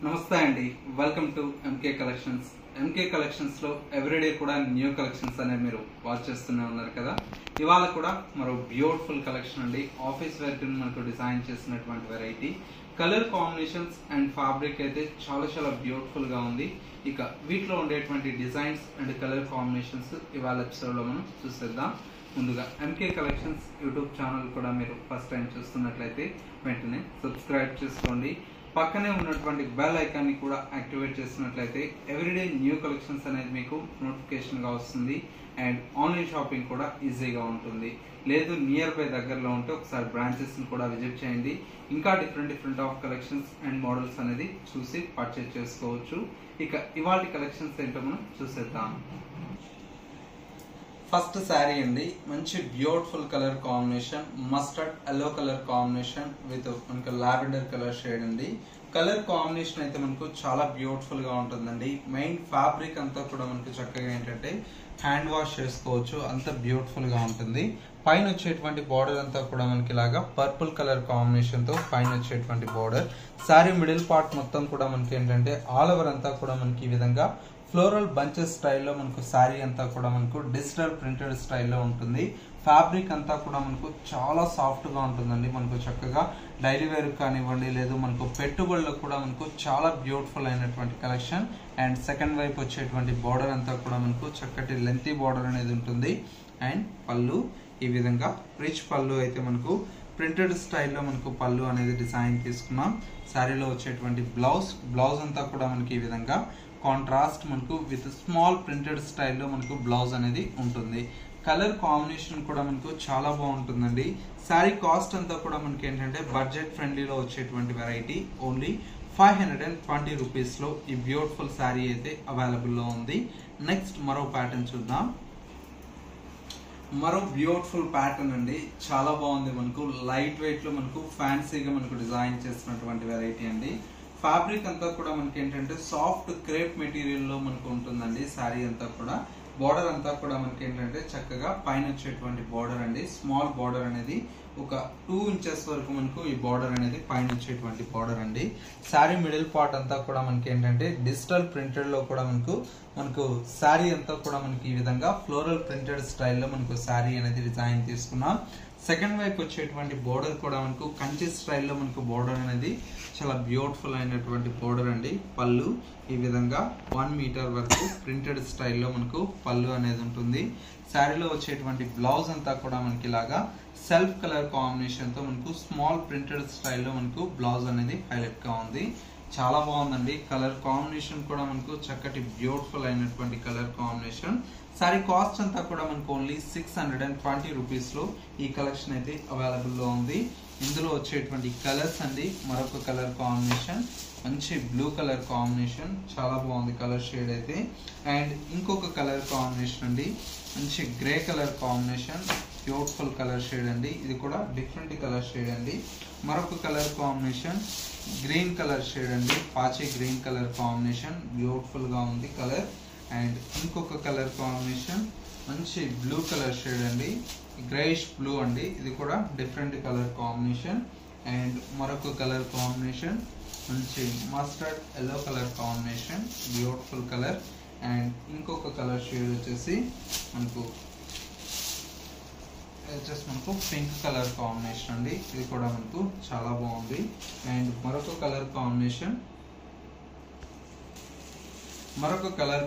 నమస్తే అండి, welcome to MK collections. MK collections లో ఎవ్రీడే కూడా న్యూ కలెక్షన్స్ అనేవి మీరు వాచ్ చేస్తూనే ఉన్నారు కదా. ఇవాళ కూడా మరో బ్యూటిఫుల్ కలెక్షన్ అండి. ఆఫీస్ వేర్ కి మనకు డిజైన్ చేసినటువంటి variety, colour combinations and fabric అయితే చాలా బ్యూటిఫుల్ గా ఉంది. ఇక వీటిలో ఉండేటువంటి డిజైన్స్ అండ్ కలర్ కాంబినేషన్స్ ఇవాళ ఎపిసోడ్ లో మనం చూసేద్దాం. ముందుగా ఎంకే కలెక్షన్స్ యూట్యూబ్ ఛానల్ కూడా మీరు ఫస్ట్ టైం చూస్తున్నట్లయితే వెంటనే సబ్స్క్రైబ్ చేసుకోండి. పక్కనే ఉన్నటువంటి బెల్ ఐకాన్ ని కూడా యాక్టివేట్ చేసినట్లయితే ఎవ్రీడే న్యూ కలెక్షన్స్ అనేది మీకు నోటిఫికేషన్ గా వస్తుంది. అండ్ ఆన్లైన్ షాపింగ్ కూడా ఈజీగా ఉంటుంది. లేదు నియర్ బై దగ్గరలో ఉంటే ఒకసారి బ్రాంచెస్ ని కూడా విజిట్ చేయండి. ఇంకా different of collections and models అనేది చూసి పర్చేజ్ చేసుకోవచ్చు. ఇక ఇవాళ కలెక్షన్స్ ఏంటో మనం చూసేద్దాం. ఫస్ట్ శారీ అండి, మంచి beautiful colour combination, mustard yellow colour combination with మనకు లావెండర్ కలర్ షేడ్ అండి. కలర్ కాంబినేషన్ అయితే మనకు చాలా బ్యూటిఫుల్ గా ఉంటుందండి. మెయిన్ ఫ్యాబ్రిక్ అంతా కూడా మనకు చక్కగా ఏంటంటే హ్యాండ్ వాష్ చేసుకోవచ్చు, అంత బ్యూటిఫుల్ గా ఉంటుంది. పైన వచ్చేటువంటి బార్డర్ అంతా కూడా మనకి ఇలాగా పర్పుల్ కలర్ కాంబినేషన్ తో పైన వచ్చేటువంటి బార్డర్. శారీ మిడిల్ పార్ట్ మొత్తం కూడా మనకి ఏంటంటే ఆల్ ఓవర్ అంతా కూడా మనకి ఈ విధంగా ఫ్లోరల్ బంచెస్ స్టైల్లో మనకు శారీ అంతా కూడా మనకు డిజిటల్ ప్రింటెడ్ స్టైల్లో ఉంటుంది. ఫ్యాబ్రిక్ అంతా కూడా మనకు చాలా సాఫ్ట్ గా ఉంటుందండి. మనకు చక్కగా డైలీ వేర్ కానివ్వండి, లేదు మనకు పెట్టుబడులకు కూడా మనకు చాలా బ్యూటిఫుల్ అయినటువంటి కలెక్షన్. అండ్ సెకండ్ వైపు వచ్చేటువంటి బార్డర్ అంతా కూడా మనకు చక్కటి లెంతీ బార్డర్ అనేది ఉంటుంది. అండ్ పళ్ళు ఈ విధంగా రిచ్ పళ్ళు అయితే మనకు ప్రింటెడ్ స్టైల్లో మనకు పళ్ళు అనేది డిజైన్ తీసుకున్నాం. శారీలో వచ్చేటువంటి బ్లౌజ్ అంతా కూడా మనకి ఈ విధంగా కాంట్రాస్ట్ మనకు విత్ స్మాల్ ప్రింటెడ్ స్టైల్లో మనకు బ్లౌజ్ అనేది ఉంటుంది. కలర్ కాంబినేషన్ కూడా మనకు చాలా బాగుంటుందండి. శారీ కాస్ట్ అంతా కూడా మనకి ఏంటంటే బడ్జెట్ ఫ్రెండ్లీలో వచ్చేటువంటి వెరైటీ. ఓన్లీ 520 రూపీస్ లో ఈ బ్యూటిఫుల్ శారీ అయితే అవైలబుల్ లో ఉంది. నెక్స్ట్ మరో ప్యాటర్న్ చూద్దాం. మరో బ్యూటిఫుల్ ప్యాటర్న్ అండి, చాలా బాగుంది. మనకు లైట్ వెయిట్ లో మనకు ఫ్యాన్సీగా మనకు డిజైన్ చేసినటువంటి వెరైటీ అండి. ఫ్యాబ్రిక్ అంతా కూడా మనకి ఏంటంటే సాఫ్ట్ క్రేప్ మెటీరియల్ లో మనకు ఉంటుందండి. శారీ అంతా కూడా బార్డర్ అంతా కూడా మనకి ఏంటంటే చక్కగా పైన వచ్చేటువంటి బార్డర్ అండి, స్మాల్ బార్డర్ అనేది ఒక 2 ఇంచెస్ వరకు మనకు ఈ బార్డర్ అనేది పైన వచ్చేటువంటి బార్డర్ అండి. శారీ మిడిల్ పార్ట్ అంతా కూడా మనకి ఏంటంటే డిజిటల్ ప్రింటెడ్ లో కూడా మనకు శారీ అంతా కూడా మనకి ఈ విధంగా ఫ్లోరల్ ప్రింటెడ్ స్టైల్లో మనకు శారీ అనేది డిజైన్ తీసుకున్నాం. సెకండ్ వైపు వచ్చేటువంటి బోర్డర్ కూడా మనకు కంచి స్టైల్లో మనకు బోర్డర్ అనేది చాలా బ్యూటిఫుల్ అయినటువంటి బోర్డర్ అండి. పళ్ళు ఈ విధంగా 1 మీటర్ వరకు ప్రింటెడ్ స్టైల్లో మనకు పళ్ళు అనేది ఉంటుంది. శారీలో వచ్చేటువంటి బ్లౌజ్ అంతా కూడా మనకి ఇలాగా సెల్ఫ్ కలర్ కాంబినేషన్ తో మనకు స్మాల్ ప్రింటెడ్ స్టైల్లో మనకు బ్లౌజ్ అనేది హైలైట్ గా ఉంది. చాలా బాగుందండి. కలర్ కాంబినేషన్ కూడా మనకు చక్కటి బ్యూటిఫుల్ అయినటువంటి కలర్ కాంబినేషన్. సారీ కాస్ట్ అంతా కూడా మనకు ఓన్లీ 620 రూపీస్ లో ఈ కలెక్షన్ అయితే అవైలబుల్ లో ఉంది. ఇందులో వచ్చేటువంటి కలర్స్ అండి, మరొక కలర్ కాంబినేషన్ మంచి బ్లూ కలర్ కాంబినేషన్, చాలా బాగుంది కలర్ షేడ్ అయితే. అండ్ ఇంకొక కలర్ కాంబినేషన్ అండి, మంచి grey colour combination, beautiful colour shade అండి. ఇది కూడా డిఫరెంట్ కలర్ షేడ్ అండి. మరొక colour combination green colour shade అండి, పాచి గ్రీన్ కలర్ కాంబినేషన్, బ్యూటిఫుల్ గా ఉంది కలర్. అండ్ ఇంకొక కలర్ కాంబినేషన్ మంచి బ్లూ కలర్ షేడ్ అండి, గ్రేయిష్ బ్లూ అండి, ఇది కూడా డిఫరెంట్ కలర్ కాంబినేషన్. అండ్ మరొక కలర్ కాంబినేషన్ మంచి mustard yellow colour combination, beautiful colour. And ఇంకొక కలర్ షేడ్ వచ్చేసి మనకు పింక్ కలర్ కాంబినేషన్ అండి, ఇది కూడా మనకు చాలా బాగుంది. అండ్ మరొక కలర్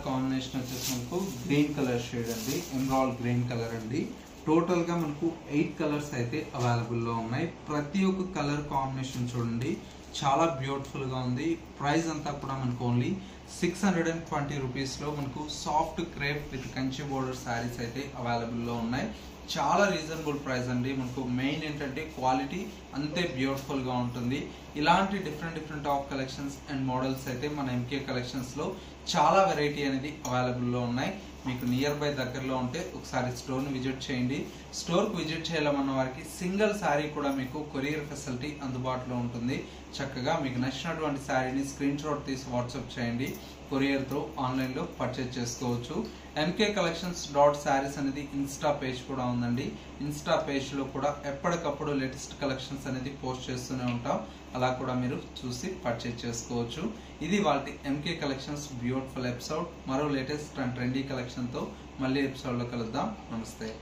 కాంబినేషన్ వచ్చేసి మనకు గ్రీన్ కలర్ షేడ్ అండి, ఎమరాల్డ్ గ్రీన్ కలర్ అండి. టోటల్ గా మనకు 8 కలర్స్ అయితే అవైలబుల్ లో ఉన్నాయి. ప్రతి ఒక్క కలర్ కాంబినేషన్ చూడండి చాలా బ్యూటిఫుల్ గా ఉంది. ప్రైస్ అంతా కూడా మనకు ఓన్లీ 620 రూపీస్ లో మనకు soft crepe with Kanchi border saris అయితే అవైలబుల్ లో ఉన్నాయి. చాలా రీజనబుల్ ప్రైస్ అండి. మనకు మెయిన్ ఏంటంటే క్వాలిటీ అంతే బ్యూటిఫుల్ గా ఉంటుంది. ఇలాంటి different of collections and models అయితే మన ఎంకే కలెక్షన్స్ లో చాలా వెరైటీ అనేది అవైలబుల్ లో ఉన్నాయి. మీకు నియర్ బై దగ్గరలో ఉంటే ఒకసారి స్టోర్ ని విజిట్ చేయండి. స్టోర్ కు విజిట్ చేయాలన్న వారికి సింగిల్ శారీ కూడా మీకు కొరియర్ ఫెసిలిటీ అందుబాటులో ఉంటుంది. చక్కగా మీకు నచ్చినటువంటి శారీని స్క్రీన్ షాట్ తీసి వాట్సాప్ చేయండి, కొరియర్ తో ఆన్లైన్ లో పర్చేజ్ చేసుకోవచ్చు. ఎంకే కలెక్షన్స్ డాట్ శారీస్ అనేది ఇన్స్టా పేజ్ కూడా ఉందండి. ఇన్స్టా పేజ్ లో కూడా ఎప్పటికప్పుడు లేటెస్ట్ కలెక్షన్స్ అనేది పోస్ట్ చేస్తూనే ఉంటాం. అలా కూడా మీరు చూసి పర్చేజ్ చేసుకోవచ్చు. ఇది వాళ్ళ ఎంకే కలెక్షన్స్ బ్యూటిఫుల్ ఎపిసోడ్. మరో లేటెస్ట్ అండ్ ట్రెండీ కలెక్షన్ తో మళ్ళీ ఎపిసోడ్ లో కలుద్దాం. నమస్తే.